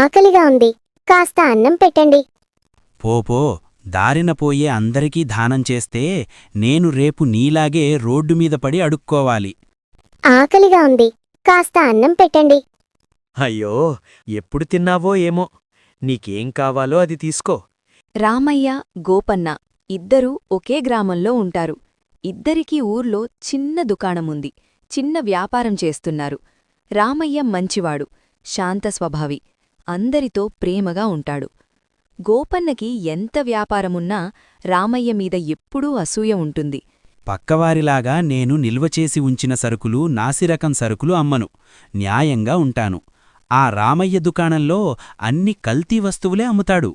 ఆకలిగా ఉంది, కాస్త అన్నం పెట్టండి. పోపో, దారిన పోయే అందరికీ దానం చేస్తే నేను రేపు నీలాగే రోడ్డుమీద పడి అడుక్కోవాలి. ఆకలిగా ఉంది, కాస్త అన్నం పెట్టండి. అయ్యో, ఎప్పుడు తిన్నావో ఏమో. నీకేం కావాలో అది తీసుకో. రామయ్య, గోపన్న ఇద్దరూ ఒకే గ్రామంలో ఉంటారు. ఇద్దరికీ ఊర్లో చిన్న దుకాణముంది. చిన్న వ్యాపారం చేస్తున్నారు. రామయ్య మంచివాడు, శాంత స్వభావి, అందరితో ప్రేమగా ఉంటాడు. గోపన్నకి ఎంత వ్యాపారమున్నా రామయ్య మీద ఎప్పుడూ అసూయ ఉంటుంది. పక్కవారిలాగా నేను నిల్వచేసి ఉంచిన సరుకులు, నాసిరకం సరుకులు అమ్మను. న్యాయంగా ఉంటాను. ఆ రామయ్య దుకాణంలో అన్ని కల్తీ వస్తువులే అమ్ముతాడు.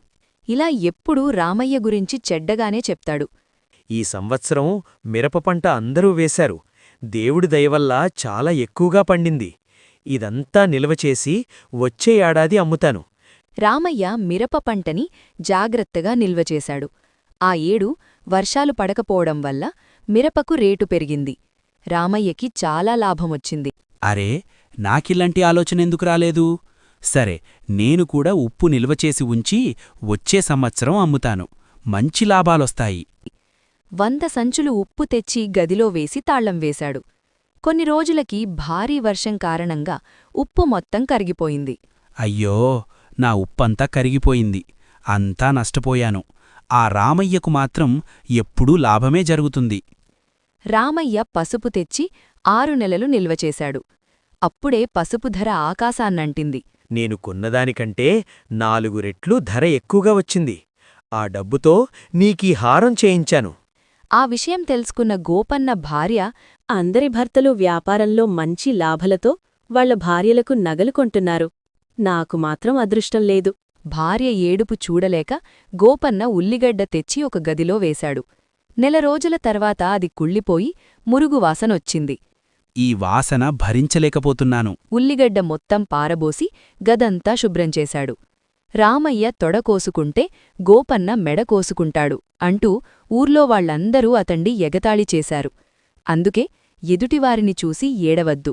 ఇలా ఎప్పుడూ రామయ్య గురించి చెడ్డగానే చెప్తాడు. ఈ సంవత్సరం మిరప పంట అందరూ వేశారు. దేవుడి దయవల్ల చాలా ఎక్కువగా పండింది. ఇదంతా నిల్వచేసి వచ్చే ఏడాది అమ్ముతాను. రామయ్య మిరప పంటని జాగ్రత్తగా నిల్వచేశాడు. ఆ ఏడు వర్షాలు పడకపోవడం వల్ల మిరపకు రేటు పెరిగింది. రామయ్యకి చాలా లాభమొచ్చింది. అరే, నాకిలాంటి ఆలోచనెందుకు రాలేదు? సరే, నేను కూడా ఉప్పు నిల్వచేసి ఉంచి వచ్చే సంవత్సరం అమ్ముతాను. మంచి లాభాలొస్తాయి. 100 సంచులు ఉప్పు తెచ్చి గదిలో వేసి తాళం వేశాడు. కొన్ని రోజులకి భారీ వర్షం కారణంగా ఉప్పు మొత్తం కరిగిపోయింది. అయ్యో, నా ఉప్పంతా కరిగిపోయింది. అంతా నష్టపోయాను. ఆ రామయ్యకు మాత్రం ఎప్పుడూ లాభమే జరుగుతుంది. రామయ్య పసుపు తెచ్చి 6 నెలలు నిల్వచేశాడు. అప్పుడే పసుపు ధర ఆకాశాన్నంటింది. నేను కొన్నదానికంటే 4 రెట్లు ధర ఎక్కువగా వచ్చింది. ఆ డబ్బుతో నీకీ హారం చేయించాను. ఆ విషయం తెలుసుకున్న గోపన్న భార్య, అందరి భర్తలు వ్యాపారంలో మంచి లాభలతో వాళ్ల భార్యలకు నగలు కొంటున్నారు. నాకు మాత్రం అదృష్టం లేదు. భార్య ఏడుపు చూడలేక గోపన్న ఉల్లిగడ్డ తెచ్చి ఒక గదిలో వేశాడు. నెల రోజుల తర్వాత అది కుళ్ళిపోయి మురుగువాసనొచ్చింది. ఈ వాసన భరించలేకపోతున్నాను. ఉల్లిగడ్డ మొత్తం పారబోసి గదంతా శుభ్రంచేశాడు. రామయ్య తొడ కోసుకుంటే గోపన్న మెడ కోసుకుంటాడు అంటూ ఊర్లో వాళ్లందరూ అతండి ఎగతాళి చేశారు. అందుకే ఎదుటివారిని చూసి ఏడవద్దు.